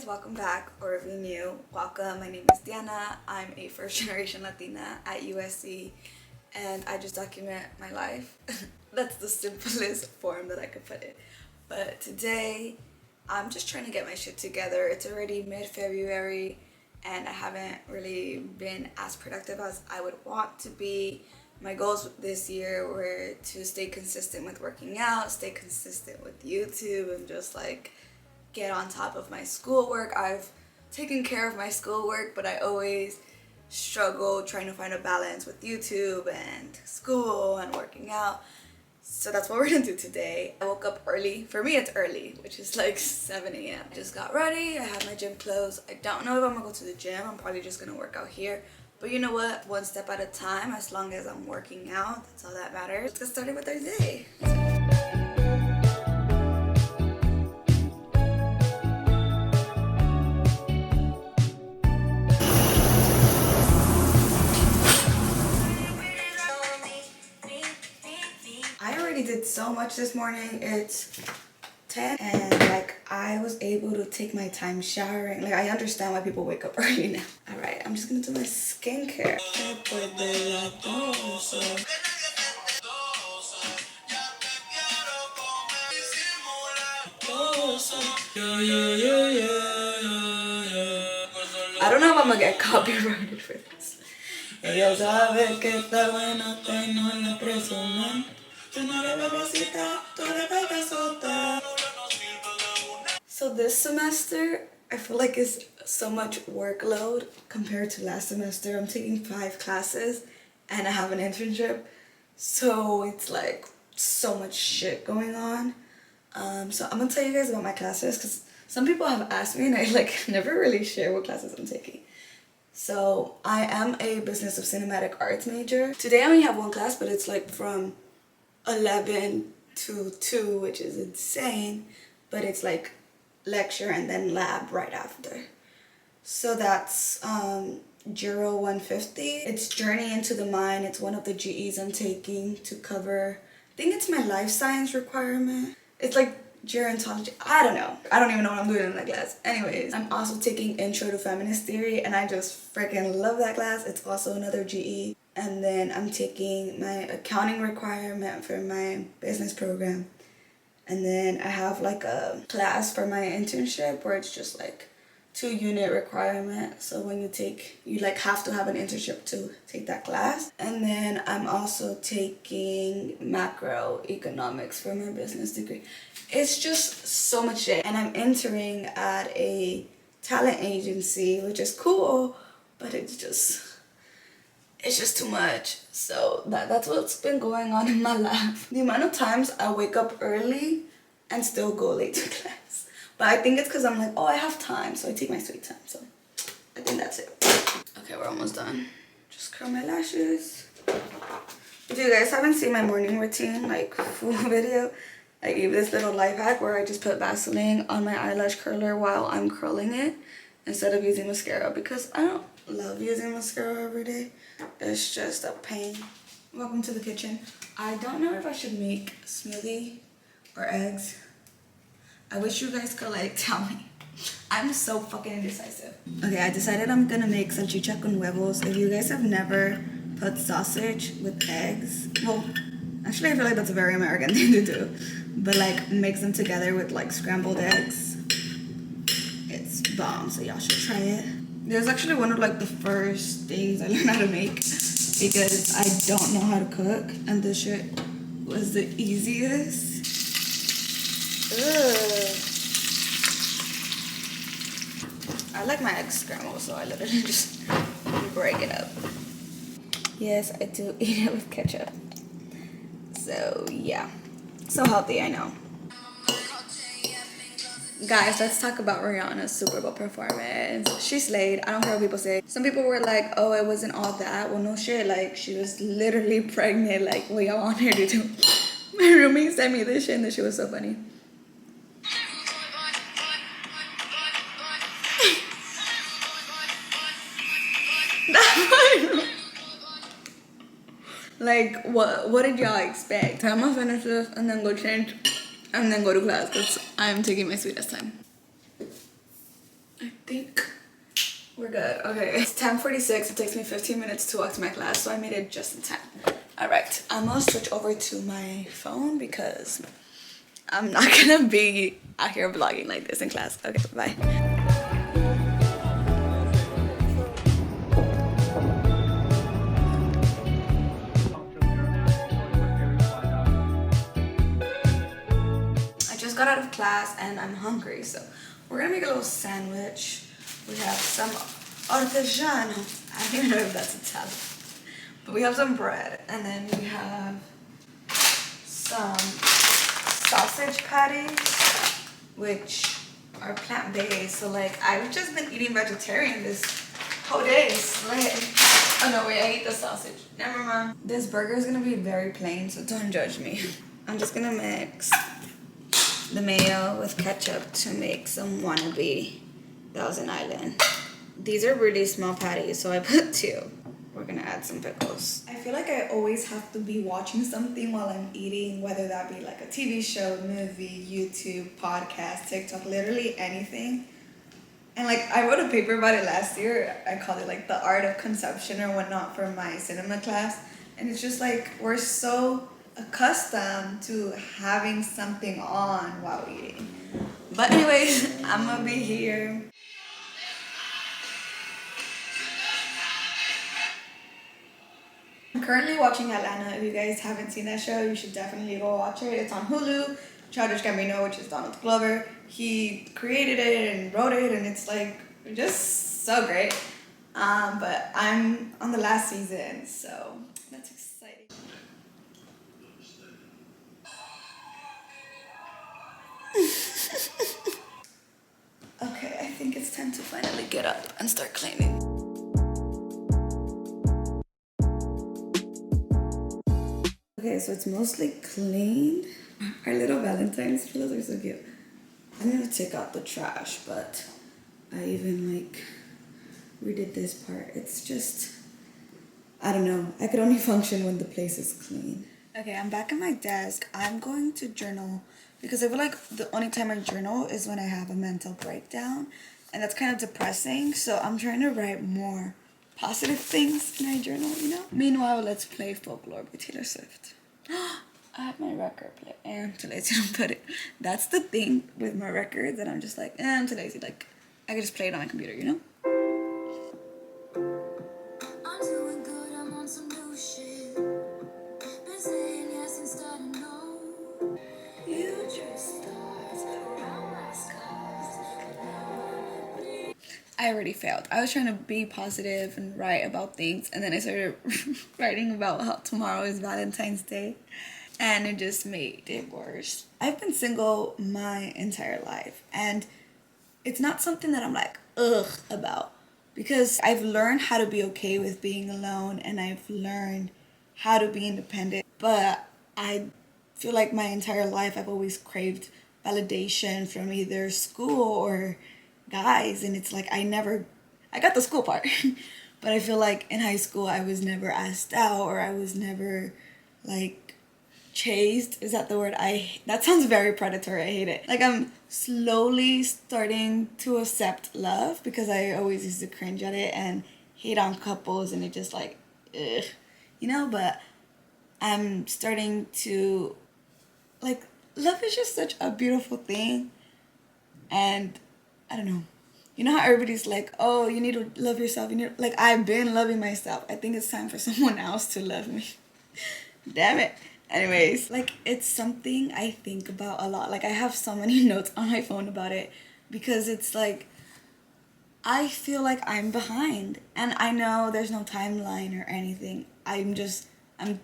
guys, welcome back, or if you're new, welcome. My name is Diana. I'm a first generation Latina at USC and I just document my life. That's the simplest form that I could put it. But today I'm just trying to get my shit together. It's already mid-February and I haven't really been as productive as I would want to be. My goals this year were to stay consistent with working out, stay consistent with YouTube, and just like get on top of my schoolwork. I've taken care of my schoolwork, but I always struggle trying to find a balance with YouTube and school and working out. So that's what we're gonna do today. I woke up early. For me, it's early, which is like 7 a.m. I just got ready. I have my gym clothes. I don't know if I'm gonna go to the gym. I'm probably just gonna work out here. But you know what? One step at a time. As long as I'm working out, that's all that matters. Let's get started with our day. I already did so much this morning. It's 10 and like I was able to take my time showering. Like I understand why people wake up early now. Alright, I'm just gonna do my skincare. I don't know if I'm gonna get copyrighted for this. Ella sabe que está bueno, te no la presuman. So this semester, I feel like it's so much workload compared to last semester. I'm taking 5 classes and I have an internship. So it's like so much shit going on. So I'm gonna tell you guys about my classes because some people have asked me and I like never really share what classes I'm taking. So I am a business of cinematic arts major. Today I only have 1 class, but it's like from 11 to 2, which is insane, but it's like lecture and then lab right after. So that's Juro 150. It's Journey into the Mind. It's one of the GEs I'm taking to cover, I think it's my life science requirement. It's like gerontology. I don't know. I don't even know what I'm doing in that class. Anyways, I'm also taking Intro to Feminist Theory and I just freaking love that class. It's also another GE. And then I'm taking my accounting requirement for my business program. And then I have like a class for my internship where it's just like 2-unit requirement. So when you like have to have an internship to take that class. And then I'm also taking macroeconomics for my business degree. It's just so much shit. And I'm entering at a talent agency, which is cool, but it's just too much. So that's what's been going on in my life. The amount of times I wake up early and still go late to class. But I think it's because I'm like, oh, I have time, so I take my sweet time. So I think that's it. Okay, we're almost done. Just curl my lashes. If you guys haven't seen my morning routine, like full video, I gave this little life hack where I just put Vaseline on my eyelash curler while I'm curling it instead of using mascara because I don't love using mascara every day. It's just a pain. Welcome to the kitchen. I don't know if I should make a smoothie or eggs. I wish you guys could like tell me. I'm so fucking indecisive. Okay, I decided I'm gonna make salchicha con huevos. If you guys have never put sausage with eggs, well, actually I feel like that's a very American thing to do. But like mix them together with like scrambled eggs. It's bomb, so y'all should try it. It was actually one of like the first things I learned how to make because I don't know how to cook and this shit was the easiest. Ugh. I like my eggs scrambled, so I literally just break it up. Yes, I do eat it with ketchup. So yeah, so healthy, I know. Guys, let's talk about Rihanna's Super Bowl performance. She slayed. I don't care what people say. Some people were like, oh, it wasn't all that. Well, no shit. Like, she was literally pregnant. Like, what y'all want her to do? My roommate sent me this shit and this shit was so funny. Like, what did y'all expect? I'm gonna finish this and then go change and then go to class because I'm taking my sweetest time. I think we're good. Okay, it's 10:46. It takes me 15 minutes to walk to my class, so I made it just in time. All right, I'm gonna switch over to my phone because I'm not gonna be out here vlogging like this in class. Okay, bye. I just got out of class and I'm hungry, so we're gonna make a little sandwich. We have some artigiano. I don't even know if that's Italian. But we have some bread, and then we have some sausage patties, which are plant-based. So like, I've just been eating vegetarian this whole day. Like, oh no, wait, I ate the sausage. Never mind. This burger is gonna be very plain, so don't judge me. I'm just gonna mix the mayo with ketchup to make some wannabe Thousand Island. These are really small patties, so I put 2. We're gonna add some pickles. I feel like I always have to be watching something while I'm eating, whether that be like a TV show, movie, YouTube, podcast, TikTok, literally anything. And like, I wrote a paper about it last year. I called it like the art of consumption or whatnot for my cinema class. And it's just like, we're so accustomed to having something on while eating. But anyways, I'm gonna be here. I'm currently watching Atlanta. If you guys haven't seen that show, you should definitely go watch it. It's on Hulu. Childish Gambino, which is Donald Glover, he created it and wrote it, and it's like just so great. But I'm on the last season, so that's exciting. Okay, I think it's time to finally get up and start cleaning. Okay, so it's mostly clean. Our little Valentine's pillows are so cute. I'm gonna take out the trash, but I even like redid this part. It's just, I don't know. I could only function when the place is clean. Okay, I'm back at my desk. I'm going to journal because I feel like the only time I journal is when I have a mental breakdown, and that's kind of depressing. So I'm trying to write more positive things in my journal, you know? Meanwhile, let's play Folklore by Taylor Swift. I have my record player. I'm too lazy to put it. That's the thing with my records that I'm just like, I'm too lazy. Like, I can just play it on my computer, you know? I'm doing good, I'm on some new shit. Been saying yes instead of no. Future stars around my scars. I already failed. I was trying to be positive and write about things, and then I started writing about how tomorrow is Valentine's Day, and it just made it worse. I've been single my entire life, and it's not something that I'm like, ugh, about, because I've learned how to be okay with being alone, and I've learned how to be independent, but I feel like my entire life I've always craved validation from either school or guys, and it's like I got the school part but I feel like in high school I was never asked out, or I was never like chased. Is that the word? That sounds very predatory. I hate it. Like, I'm slowly starting to accept love because I always used to cringe at it and hate on couples, and it just like, ugh, you know, but I'm starting to, like, love is just such a beautiful thing. And I don't know. You know how everybody's like, oh, you need to love yourself. Like, I've been loving myself. I think it's time for someone else to love me. Damn it. Anyways, like, it's something I think about a lot. Like, I have so many notes on my phone about it because it's like, I feel like I'm behind. And I know there's no timeline or anything. I'm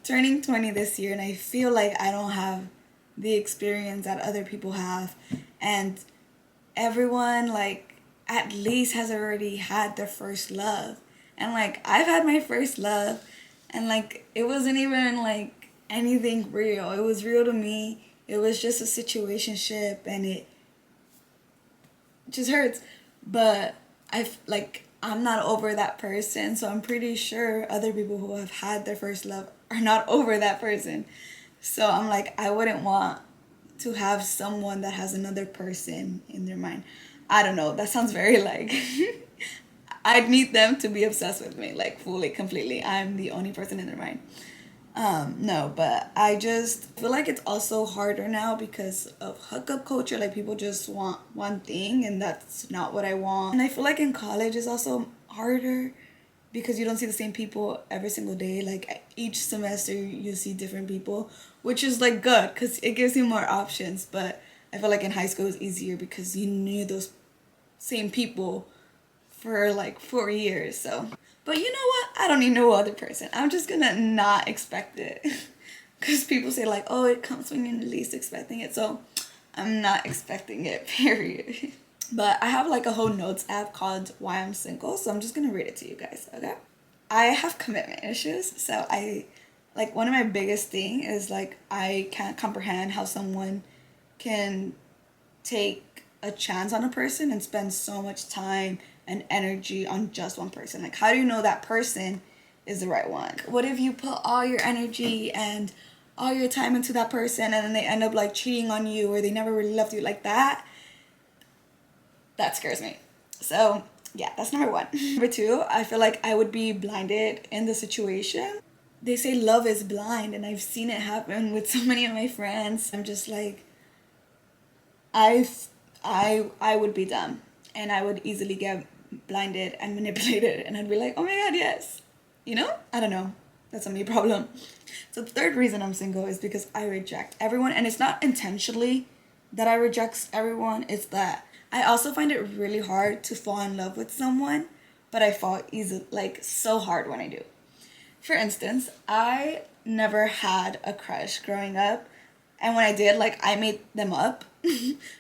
turning 20 this year, and I feel like I don't have the experience that other people have. And everyone, like, at least has already had their first love. And, like, I've had my first love, and, like, it wasn't even, like, anything real. It was real to me. It was just a situationship, and it just hurts. But I'm not over that person, so I'm pretty sure other people who have had their first love are not over that person. So I'm like, I wouldn't want to have someone that has another person in their mind. I don't know, that sounds very like I'd need them to be obsessed with me, like fully, completely. I'm the only person in their mind. No, but I just feel like it's also harder now because of hookup culture. Like people just want one thing and that's not what I want. And I feel like in college is also harder because you don't see the same people every single day. Like each semester you see different people, which is like good because it gives you more options. But I feel like in high school it was easier because you knew those same people for like 4 years. So, but you know what? I don't need no other person. I'm just gonna not expect it. Because people say, like, oh, it comes when you're least expecting it. So, I'm not expecting it, period. But I have like a whole notes app called Why I'm Single. So, I'm just gonna read it to you guys, okay? I have commitment issues. So, like, one of my biggest thing is like, I can't comprehend how someone can take a chance on a person and spend so much time and energy on just one person. Like, how do you know that person is the right one? What if you put all your energy and all your time into that person and then they end up like cheating on you or they never really loved you like that? That scares me. So yeah, that's number one. Number two, I feel like I would be blinded in the situation. They say love is blind, and I've seen it happen with so many of my friends. I'm just like, I would be dumb and I would easily get blinded and manipulated and I'd be like, oh my god, yes. You know? I don't know. That's a me problem. So the third reason I'm single is because I reject everyone, and it's not intentionally that I reject everyone, it's that I also find it really hard to fall in love with someone, but I fall easy, like so hard when I do. For instance, I never had a crush growing up. And when I did, like, I made them up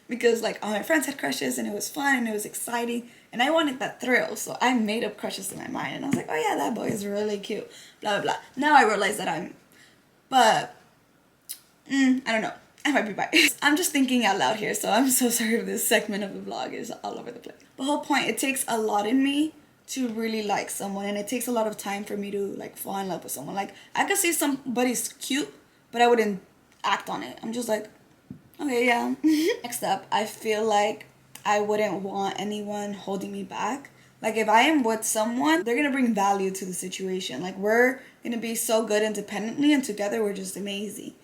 because, like, all my friends had crushes and it was fun and it was exciting. And I wanted that thrill. So I made up crushes in my mind. And I was like, oh, yeah, that boy is really cute. Blah, blah, blah. Now I realize that but, I don't know. I might be biased. I'm just thinking out loud here. So I'm so sorry if this segment of the vlog is all over the place. The whole point, it takes a lot in me to really like someone. And it takes a lot of time for me to, like, fall in love with someone. Like, I could see somebody's cute, but I wouldn't act on it. I'm just like, okay, yeah. Next up, I feel like I wouldn't want anyone holding me back. Like if I am with someone, they're gonna bring value to the situation. Like we're gonna be so good independently and together we're just amazing.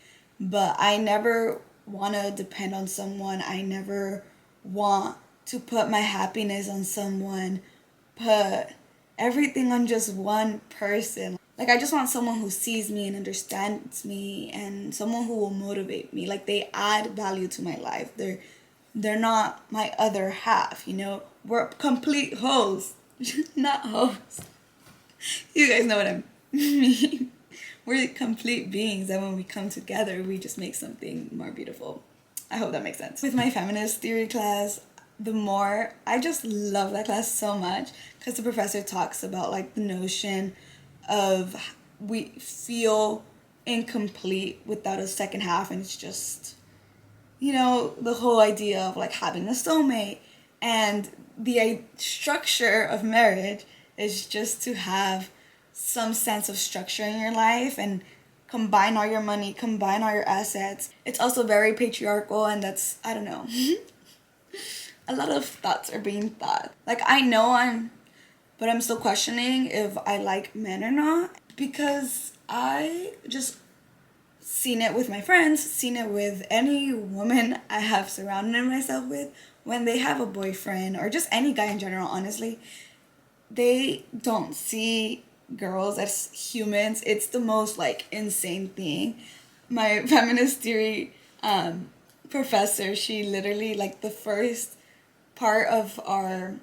But I never wanna depend on someone. I never want to put my happiness on someone, put everything on just one person. Like, I just want someone who sees me and understands me and someone who will motivate me. Like, they add value to my life. They're not my other half, you know? We're complete hoes, not hoes. You guys know what I mean. We're complete beings, and when we come together, we just make something more beautiful. I hope that makes sense. With my feminist theory class, I just love that class so much because the professor talks about like the notion of we feel incomplete without a second half, and it's just, you know, the whole idea of like having a soulmate, and the structure of marriage is just to have some sense of structure in your life and combine all your money, combine all your assets. It's also very patriarchal, and that's, I don't know. A lot of thoughts are being thought. Like, but I'm still questioning if I like men or not, because I just seen it with my friends, seen it with any woman I have surrounded myself with. When they have a boyfriend, or just any guy in general, honestly, they don't see girls as humans. It's the most like insane thing. My feminist theory professor, she literally, like, the first part of our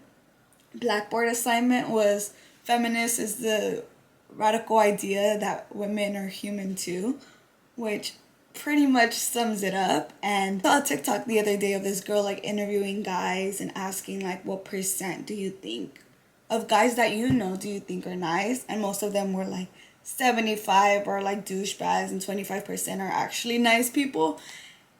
Blackboard assignment was feminist is the radical idea that women are human too, which pretty much sums it up. And I saw a TikTok the other day of this girl like interviewing guys and asking like, what percent do you think of guys that you know do you think are nice? And most of them were like 75 are like douchebags and 25% are actually nice people.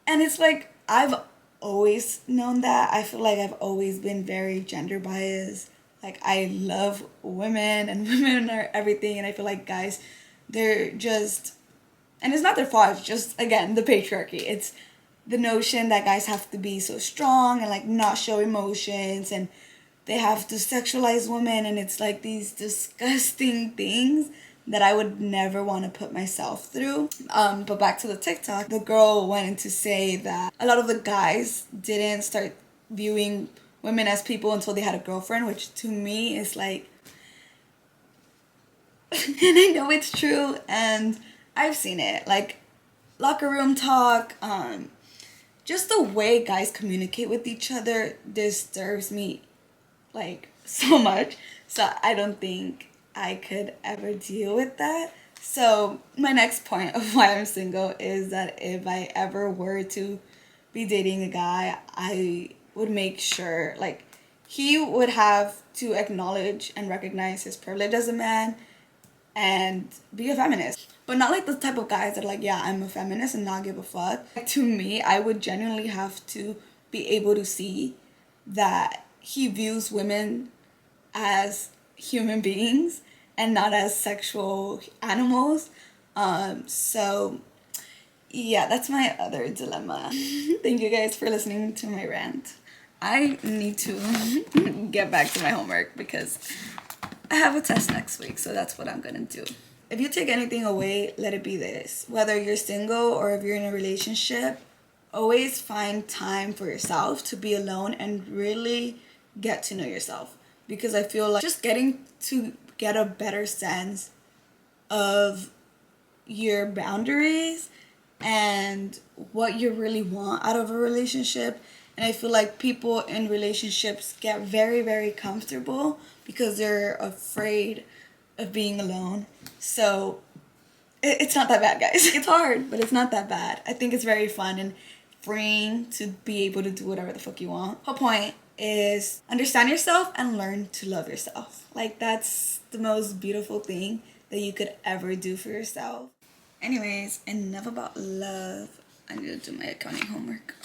And it's like, I've always known that. I feel like I've always been very gender biased. Like, I love women and women are everything, and I feel like guys, they're just, and it's not their fault, it's just, again, the patriarchy. the notion that guys have to be so strong and like not show emotions, and they have to sexualize women, and it's like these disgusting things that I would never want to put myself through. But back to the TikTok, the girl went in to say that a lot of the guys didn't start viewing women as people until they had a girlfriend, which to me is like, and I know it's true, and I've seen it, like locker room talk, just the way guys communicate with each other disturbs me like so much. So I don't think I could ever deal with that. So my next point of why I'm single is that if I ever were to be dating a guy, I would make sure like he would have to acknowledge and recognize his privilege as a man and be a feminist. But not like the type of guys that are like, yeah, I'm a feminist and not give a fuck. Like, to me, I would genuinely have to be able to see that he views women as human beings and not as sexual animals. So yeah, that's my other dilemma. Thank you guys for listening to my rant. I need to get back to my homework because I have a test next week, so that's what I'm gonna do. If you take anything away, let it be this. Whether you're single or if you're in a relationship, always find time for yourself to be alone and really get to know yourself. Because I feel like just getting to get a better sense of your boundaries and what you really want out of a relationship. And I feel like people in relationships get very, very comfortable because they're afraid of being alone. So it's not that bad, guys. It's hard, but it's not that bad. I think it's very fun and freeing to be able to do whatever the fuck you want. Whole point is understand yourself and learn to love yourself. Like, that's the most beautiful thing that you could ever do for yourself. Anyways, enough about love. I need to do my accounting homework.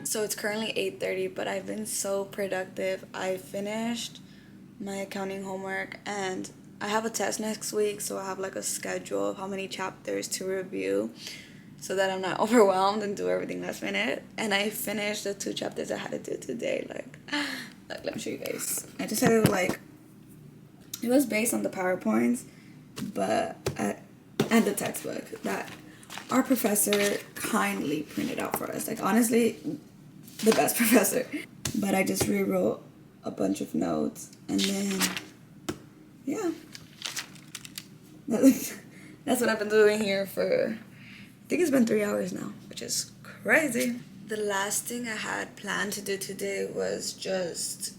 So it's currently 8:30, but I've been so productive. I finished my accounting homework and I have a test next week, so I have like a schedule of how many chapters to review so that I'm not overwhelmed and do everything last minute. And I finished the 2 chapters I had to do today. Like let me show you guys. I just had to like, it was based on the PowerPoints, but and the textbook that our professor kindly printed out for us. Like, honestly, the best professor. But I just rewrote a bunch of notes, and then yeah, that's what I've been doing here for, I think it's been 3 hours now, which is crazy. The last thing I had planned to do today was just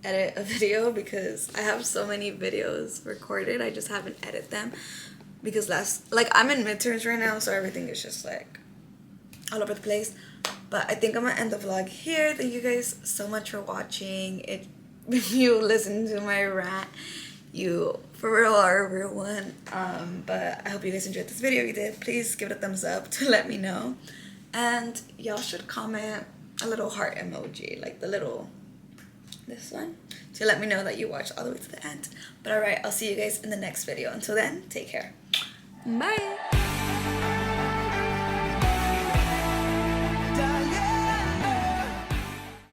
edit a video because I have so many videos recorded. I just haven't edited them because I'm in midterms right now, so everything is just like all over the place. But I think I'm gonna end the vlog here. Thank you guys so much for watching. If you listen to my rant, you for real are a real one. But I hope you guys enjoyed this video. If you did, please give it a thumbs up to let me know. And y'all should comment a little heart emoji, like this one, to let me know that you watched all the way to the end. But alright, I'll see you guys in the next video. Until then, take care. Bye.